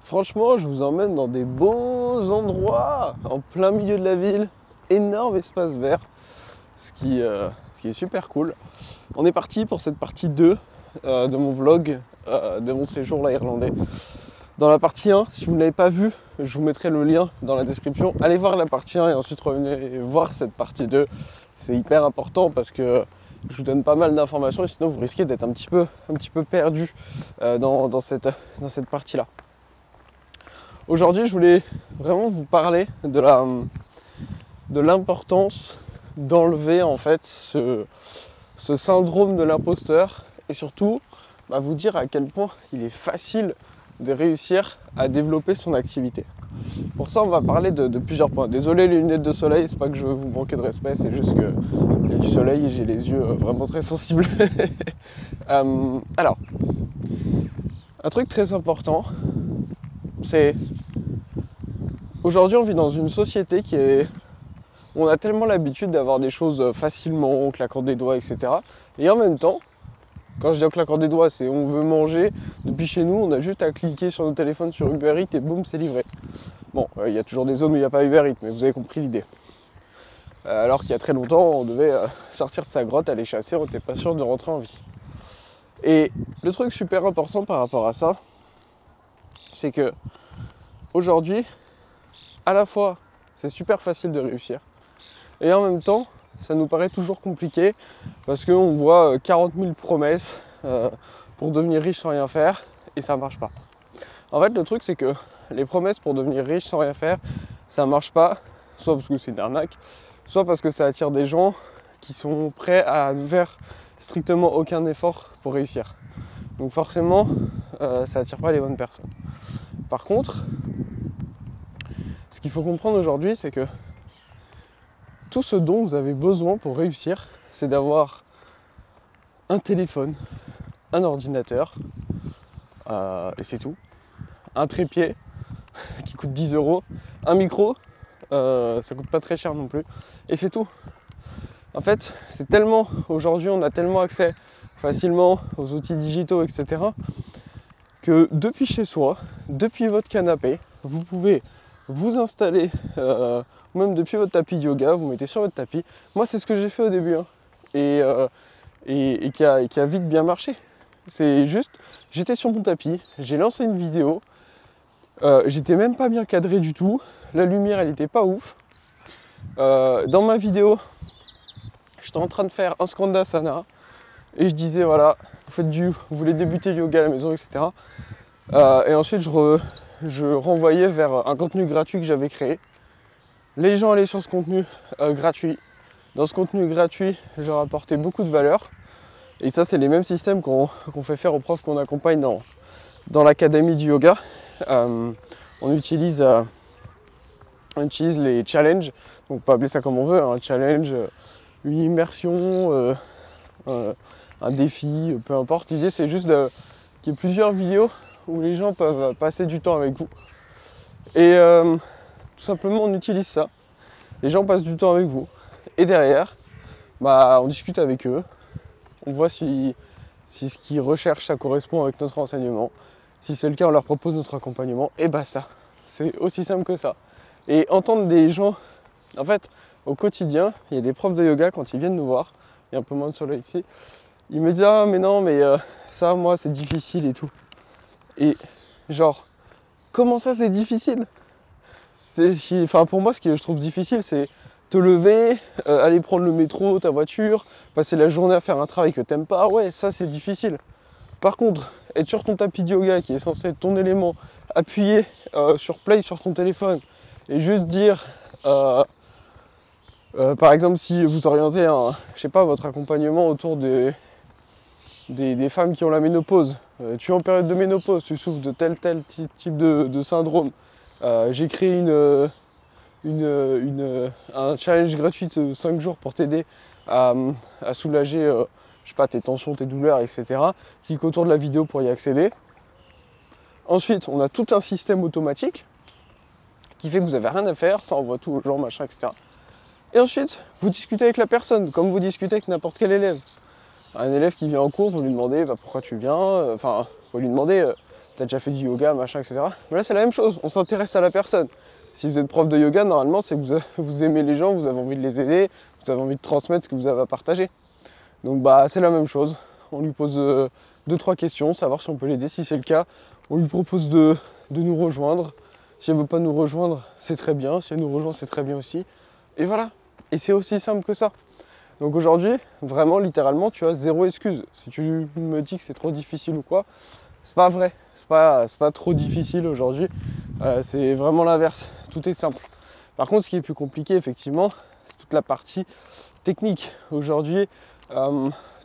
Franchement, je vous emmène dans des beaux endroits, en plein milieu de la ville, énorme espace vert, ce qui est super cool. On est parti pour cette partie 2 de mon vlog, de mon séjour là irlandais. Dans la partie 1, si vous ne l'avez pas vu, je vous mettrai le lien dans la description. Allez voir la partie 1 et ensuite revenez voir cette partie 2. C'est hyper important parce que je vous donne pas mal d'informations et sinon vous risquez d'être un petit peu perdu dans cette partie-là. Aujourd'hui, je voulais vraiment vous parler de l'importance d'enlever en fait ce syndrome de l'imposteur et surtout vous dire à quel point il est facile de réussir à développer son activité. Pour ça, on va parler de plusieurs points. Désolé les lunettes de soleil, c'est pas que je veux vous manquer de respect, c'est juste que il y a du soleil et j'ai les yeux vraiment très sensibles. Alors, un truc très important, c'est aujourd'hui on vit dans une société où on a tellement l'habitude d'avoir des choses facilement, en claquant des doigts, etc. Et en même temps, quand je dis en claquant des doigts, c'est on veut manger, depuis chez nous, on a juste à cliquer sur nos téléphones sur Uber Eats et boum, c'est livré. Bon, il y a toujours des zones où il n'y a pas Uber Eats, mais vous avez compris l'idée. Alors qu'il y a très longtemps, on devait sortir de sa grotte, aller chasser, on n'était pas sûr de rentrer en vie. Et le truc super important par rapport à ça, c'est que aujourd'hui, à la fois, c'est super facile de réussir, et en même temps, ça nous paraît toujours compliqué, parce qu'on voit 40 000 promesses pour devenir riche sans rien faire, et ça ne marche pas. En fait, le truc, c'est que les promesses pour devenir riche sans rien faire, ça ne marche pas, soit parce que c'est une arnaque, soit parce que ça attire des gens qui sont prêts à ne faire strictement aucun effort pour réussir. Donc forcément, ça attire pas les bonnes personnes. Par contre, ce qu'il faut comprendre aujourd'hui, c'est que tout ce dont vous avez besoin pour réussir, c'est d'avoir un téléphone, un ordinateur, et c'est tout. Un trépied qui coûte 10 €, un micro, ça coûte pas très cher non plus, et c'est tout. En fait, c'est tellement, aujourd'hui on a tellement accès facilement aux outils digitaux, etc., que depuis chez soi, depuis votre canapé, vous pouvez vous installer, même depuis votre tapis de yoga, vous mettez sur votre tapis. Moi c'est ce que j'ai fait au début, hein, et qui a vite bien marché. C'est juste, j'étais sur mon tapis, j'ai lancé une vidéo, j'étais même pas bien cadré du tout, la lumière elle était pas ouf. Dans ma vidéo, j'étais en train de faire un skandasana et je disais voilà, vous voulez débuter le yoga à la maison, etc. Et ensuite je renvoyais vers un contenu gratuit que j'avais créé. Les gens allaient sur ce contenu gratuit. Dans ce contenu gratuit, je leur apportais beaucoup de valeur. Et ça, c'est les mêmes systèmes qu'on fait faire aux profs qu'on accompagne dans l'académie du yoga. On utilise les challenges, donc on peut appeler ça comme on veut, un challenge, une immersion, un défi, peu importe. L'idée c'est juste qu'il y ait plusieurs vidéos où les gens peuvent passer du temps avec vous. Et tout simplement on utilise ça. Les gens passent du temps avec vous. Et derrière, on discute avec eux. On voit si ce qu'ils recherchent ça correspond avec notre enseignement. Si c'est le cas, on leur propose notre accompagnement et basta. C'est aussi simple que ça. Et entendre des gens, en fait, au quotidien, il y a des profs de yoga, quand ils viennent nous voir, il y a un peu moins de soleil ici, ils me disent ah mais non mais ça moi c'est difficile et tout. Et genre, comment ça c'est difficile? Pour moi ce que je trouve difficile c'est te lever, aller prendre le métro, ta voiture, passer la journée à faire un travail que t'aimes pas, ouais ça c'est difficile. Par contre, être sur ton tapis de yoga qui est censé être ton élément, appuyer sur play sur ton téléphone et juste dire, par exemple, si vous orientez votre accompagnement autour des femmes qui ont la ménopause, tu es en période de ménopause, tu souffres de tel type de syndrome, j'ai créé un challenge gratuit de 5 jours pour t'aider à soulager je sais pas, tes tensions, tes douleurs, etc. Clique autour de la vidéo pour y accéder. Ensuite, on a tout un système automatique qui fait que vous n'avez rien à faire, ça envoie tout aux gens, machin, etc. Et ensuite, vous discutez avec la personne, comme vous discutez avec n'importe quel élève. Un élève qui vient en cours, vous lui demandez pourquoi tu viens, vous lui demandez tu as déjà fait du yoga, machin, etc. Mais là, c'est la même chose, on s'intéresse à la personne. Si vous êtes prof de yoga, normalement, c'est que vous aimez les gens, vous avez envie de les aider, vous avez envie de transmettre ce que vous avez à partager. Donc, bah, c'est la même chose. On lui pose 2-3 questions, savoir si on peut l'aider. Si c'est le cas, on lui propose de nous rejoindre. Si elle ne veut pas nous rejoindre, c'est très bien. Si elle nous rejoint, c'est très bien aussi. Et voilà. Et c'est aussi simple que ça. Donc aujourd'hui, vraiment, littéralement, tu as zéro excuse. Si tu me dis que c'est trop difficile ou quoi, c'est pas vrai. C'est pas trop difficile aujourd'hui. C'est vraiment l'inverse. Tout est simple. Par contre, ce qui est plus compliqué, effectivement, c'est toute la partie technique. Aujourd'hui,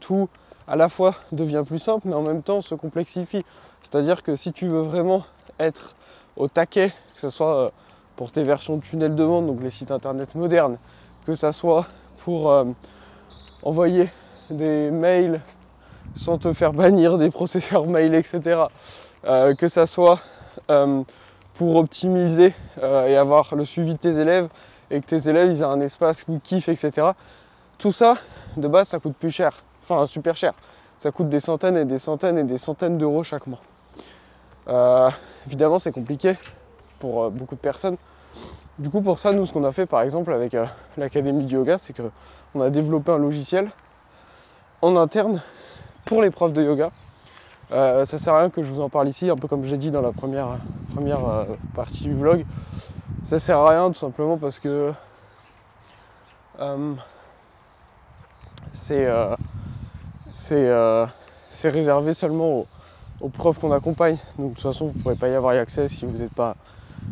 tout à la fois devient plus simple, mais en même temps se complexifie. C'est-à-dire que si tu veux vraiment être au taquet, que ce soit pour tes versions de tunnel de vente, donc les sites internet modernes, que ce soit pour envoyer des mails sans te faire bannir des processeurs mail, etc. Que ça soit pour optimiser et avoir le suivi de tes élèves et que tes élèves ils aient un espace qui kiffent, etc. Tout ça, de base, ça coûte plus cher. Enfin, super cher. Ça coûte des centaines et des centaines et des centaines d'euros chaque mois. Évidemment, c'est compliqué pour beaucoup de personnes. Du coup, pour ça, nous, ce qu'on a fait, par exemple, avec l'Académie du Yoga, c'est qu'on a développé un logiciel en interne pour les profs de yoga. Ça sert à rien que je vous en parle ici, un peu comme j'ai dit dans la première partie du vlog. Ça sert à rien tout simplement parce que c'est réservé seulement aux profs qu'on accompagne. Donc de toute façon, vous ne pourrez pas y avoir accès si vous n'êtes pas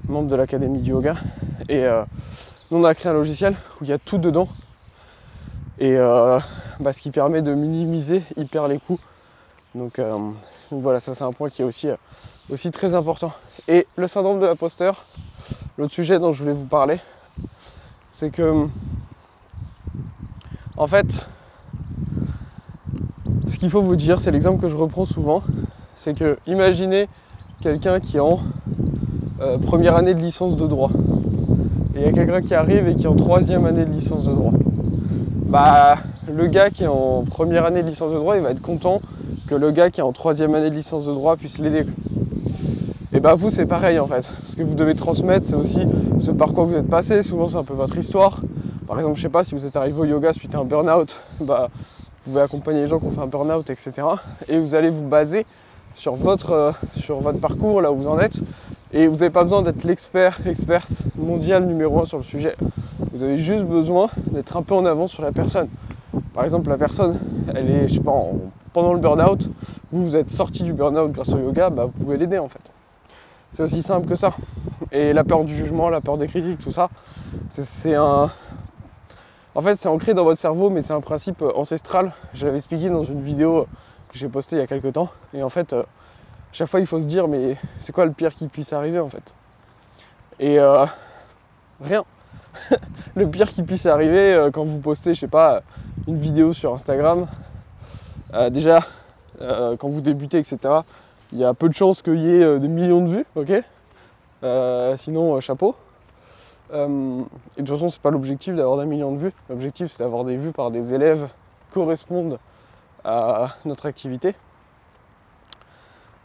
membre de l'Académie du Yoga. Et nous, on a créé un logiciel où il y a tout dedans. Et ce qui permet de minimiser hyper les coûts. Donc voilà, ça c'est un point qui est aussi très important. Et le syndrome de l'imposteur, l'autre sujet dont je voulais vous parler, c'est que en fait, ce qu'il faut vous dire, c'est l'exemple que je reprends souvent, c'est que imaginez quelqu'un qui est en première année de licence de droit. Et il y a quelqu'un qui arrive et qui est en troisième année de licence de droit. Bah, le gars qui est en première année de licence de droit, il va être content que le gars qui est en troisième année de licence de droit puisse l'aider. Et bah vous, c'est pareil en fait. Ce que vous devez transmettre, c'est aussi ce par quoi vous êtes passé. Souvent, c'est un peu votre histoire. Par exemple, je sais pas, si vous êtes arrivé au yoga suite à un burn-out, bah, vous pouvez accompagner les gens qui ont fait un burn-out, etc. Et vous allez vous baser sur votre parcours, là où vous en êtes. Et vous n'avez pas besoin d'être experte mondiale numéro 1 sur le sujet. Vous avez juste besoin d'être un peu en avance sur la personne. Par exemple, la personne, elle est, je sais pas, pendant le burn-out, vous êtes sorti du burn-out grâce au yoga, bah, vous pouvez l'aider en fait. C'est aussi simple que ça. Et la peur du jugement, la peur des critiques, tout ça, en fait, c'est ancré dans votre cerveau, mais c'est un principe ancestral. Je l'avais expliqué dans une vidéo que j'ai postée il y a quelques temps. Et en fait, chaque fois, il faut se dire, mais c'est quoi le pire qui puisse arriver en fait? Et rien. Le pire qui puisse arriver quand vous postez, je sais pas, une vidéo sur Instagram, déjà, quand vous débutez, etc., il y a peu de chances qu'il y ait des millions de vues, ok? Sinon, chapeau. Et de toute façon, c'est pas l'objectif d'avoir des millions de vues. L'objectif, c'est d'avoir des vues par des élèves qui correspondent à notre activité.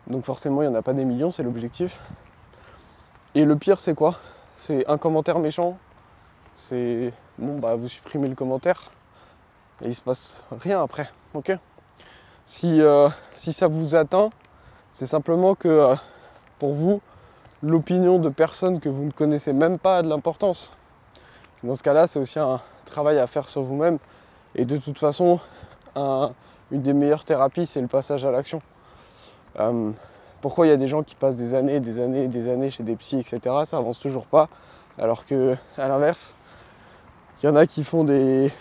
Donc forcément, il n'y en a pas des millions, c'est l'objectif. Et le pire, c'est quoi? C'est un commentaire méchant. C'est bon, bah vous supprimez le commentaire et il se passe rien après, ok? Si ça vous atteint, c'est simplement que pour vous, l'opinion de personnes que vous ne connaissez même pas a de l'importance. Dans ce cas-là, c'est aussi un travail à faire sur vous-même. Et de toute façon, une des meilleures thérapies, c'est le passage à l'action. Pourquoi il y a des gens qui passent des années chez des psys, etc. Ça avance toujours pas. Alors que, à l'inverse, il y en a qui font des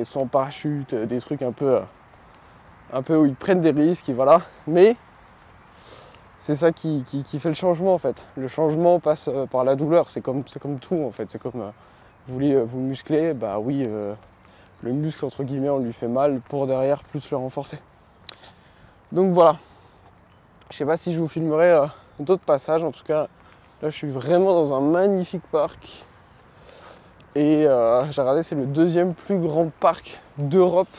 sauts en parachute, des trucs un peu où ils prennent des risques, et voilà. Mais c'est ça qui fait le changement en fait. Le changement passe par la douleur, c'est comme tout en fait. C'est comme vous voulez vous muscler, bah oui, le muscle entre guillemets on lui fait mal pour derrière plus le renforcer. Donc voilà. Je sais pas si je vous filmerai d'autres passages, en tout cas là je suis vraiment dans un magnifique parc. Et j'ai regardé, c'est le deuxième plus grand parc d'Europe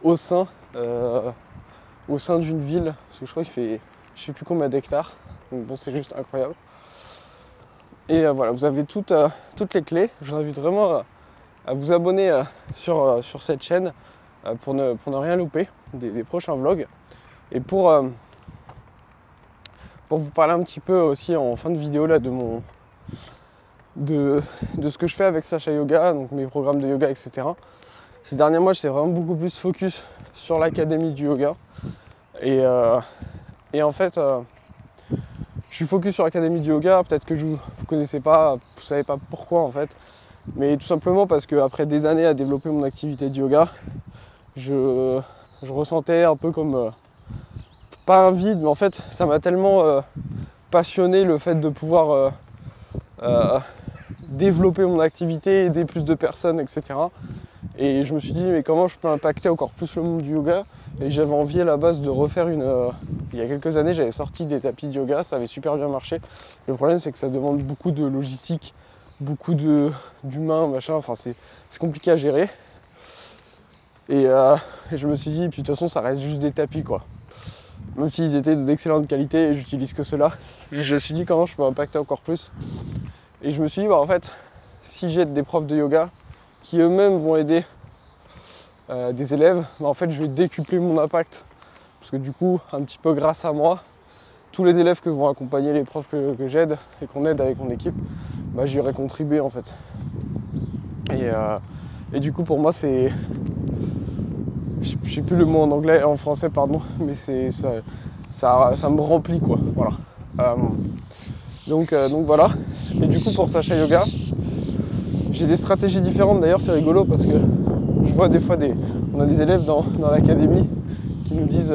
au sein d'une ville. Parce que je crois qu'il fait, je sais plus combien d'hectares. Donc bon, c'est juste incroyable. Et voilà, vous avez toutes les clés. Je vous invite vraiment à vous abonner sur cette chaîne pour ne rien louper des prochains vlogs. Et pour vous parler un petit peu aussi en fin de vidéo là de ce que je fais avec Sacha Yoga, donc mes programmes de yoga, etc. Ces derniers mois, j'étais vraiment beaucoup plus focus sur l'académie du yoga. Et en fait, je suis focus sur l'académie du yoga. Peut-être que vous ne connaissez pas, vous ne savez pas pourquoi en fait. Mais tout simplement parce qu'après des années à développer mon activité de yoga, je ressentais un peu comme, pas un vide, mais en fait ça m'a tellement passionné le fait de pouvoir développer mon activité, aider plus de personnes, etc. Et je me suis dit, mais comment je peux impacter encore plus le monde du yoga? Et j'avais envie à la base de refaire il y a quelques années, j'avais sorti des tapis de yoga, ça avait super bien marché. Le problème, c'est que ça demande beaucoup de logistique, beaucoup d'humains, machin, enfin c'est compliqué à gérer. Et je me suis dit, puis de toute façon, ça reste juste des tapis, quoi. Même s'ils étaient d'excellente qualité, j'utilise que ceux-là. Et je me suis dit, comment je peux impacter encore plus? Et je me suis dit, bah en fait, si j'aide des profs de yoga qui eux-mêmes vont aider des élèves, bah en fait, je vais décupler mon impact. Parce que du coup, un petit peu grâce à moi, tous les élèves que vont accompagner les profs que j'aide et qu'on aide avec mon équipe, bah, j'y aurais contribué en fait. Et du coup, pour moi, c'est... Je sais plus le mot en français, pardon, mais ça me remplit, quoi. Voilà. Donc voilà. Et du coup, pour Sacha Yoga, j'ai des stratégies différentes. D'ailleurs, c'est rigolo parce que je vois des fois on a des élèves dans l'académie qui nous disent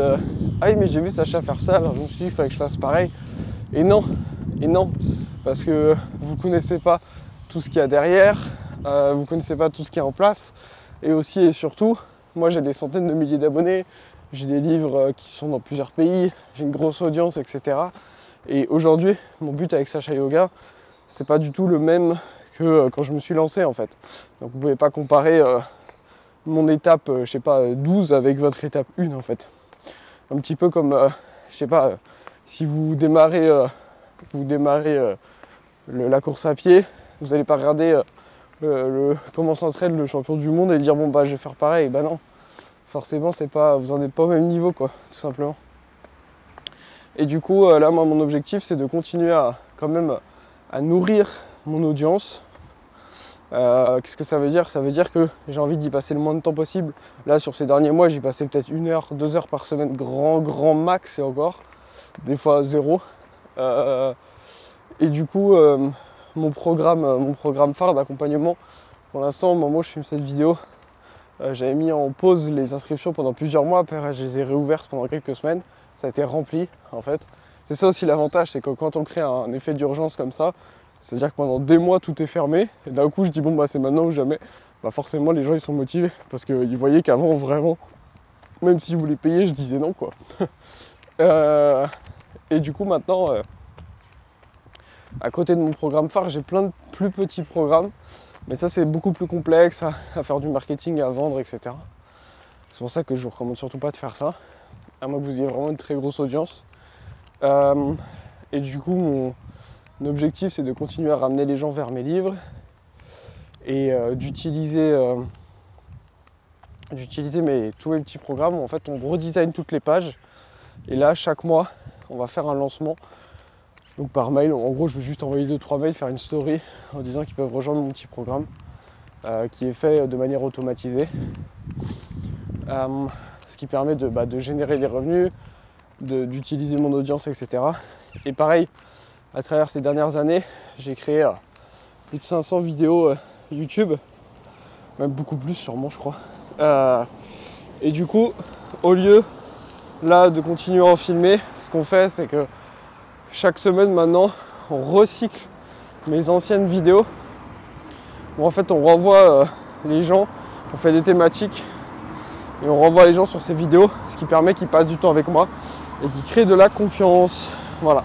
ah oui, mais j'ai vu Sacha faire ça, alors je me suis dit il fallait que je fasse pareil. Et non, parce que vous connaissez pas tout ce qu'il y a derrière, vous connaissez pas tout ce qui est en place. Et aussi et surtout, moi j'ai des centaines de milliers d'abonnés, j'ai des livres qui sont dans plusieurs pays, j'ai une grosse audience, etc. Et aujourd'hui, mon but avec Sacha Yoga, c'est pas du tout le même que quand je me suis lancé en fait. Donc vous pouvez pas comparer mon étape, je sais pas, 12 avec votre étape 1 en fait. Un petit peu comme, je sais pas, si vous démarrez, la course à pied, vous n'allez pas regarder comment s'entraîne le champion du monde et dire bon bah je vais faire pareil. Bah non, forcément vous en êtes pas au même niveau quoi, tout simplement. Et du coup là moi mon objectif c'est de continuer quand même à nourrir mon audience. Qu'est-ce que ça veut dire? Ça veut dire que j'ai envie d'y passer le moins de temps possible. Là sur ces derniers mois j'y passais peut-être 1 heure, 2 heures par semaine, grand max et encore, des fois 0. Et du coup mon programme phare d'accompagnement, pour l'instant au moment où je filme cette vidéo, j'avais mis en pause les inscriptions pendant plusieurs mois, après je les ai réouvertes pendant quelques semaines, ça a été rempli en fait. C'est ça aussi l'avantage, c'est que quand on crée un effet d'urgence comme ça, c'est-à-dire que pendant des mois tout est fermé, et d'un coup je dis bon bah c'est maintenant ou jamais, bah forcément les gens ils sont motivés, parce qu'ils voyaient qu'avant vraiment, même si vous les payez, je disais non quoi. Et du coup maintenant, à côté de mon programme phare, j'ai plein de plus petits programmes, mais ça c'est beaucoup plus complexe à faire du marketing, à vendre, etc. C'est pour ça que je vous recommande surtout pas de faire ça, à moins que vous ayez vraiment une très grosse audience. Et du coup mon objectif c'est de continuer à ramener les gens vers mes livres et d'utiliser tous mes petits programmes où en fait on redesign toutes les pages et là chaque mois on va faire un lancement donc par mail. En gros je vais juste envoyer 2-3 mails, faire une story en disant qu'ils peuvent rejoindre mon petit programme qui est fait de manière automatisée, ce qui permet de générer des revenus, d'utiliser mon audience, etc. Et pareil, à travers ces dernières années, j'ai créé plus de 500 vidéos YouTube, même beaucoup plus sûrement je crois. Et du coup, au lieu là de continuer à en filmer, ce qu'on fait c'est que chaque semaine maintenant, on recycle mes anciennes vidéos, où en fait on renvoie les gens, on fait des thématiques, et on renvoie les gens sur ces vidéos, ce qui permet qu'ils passent du temps avec moi, et qu'ils créent de la confiance. Voilà.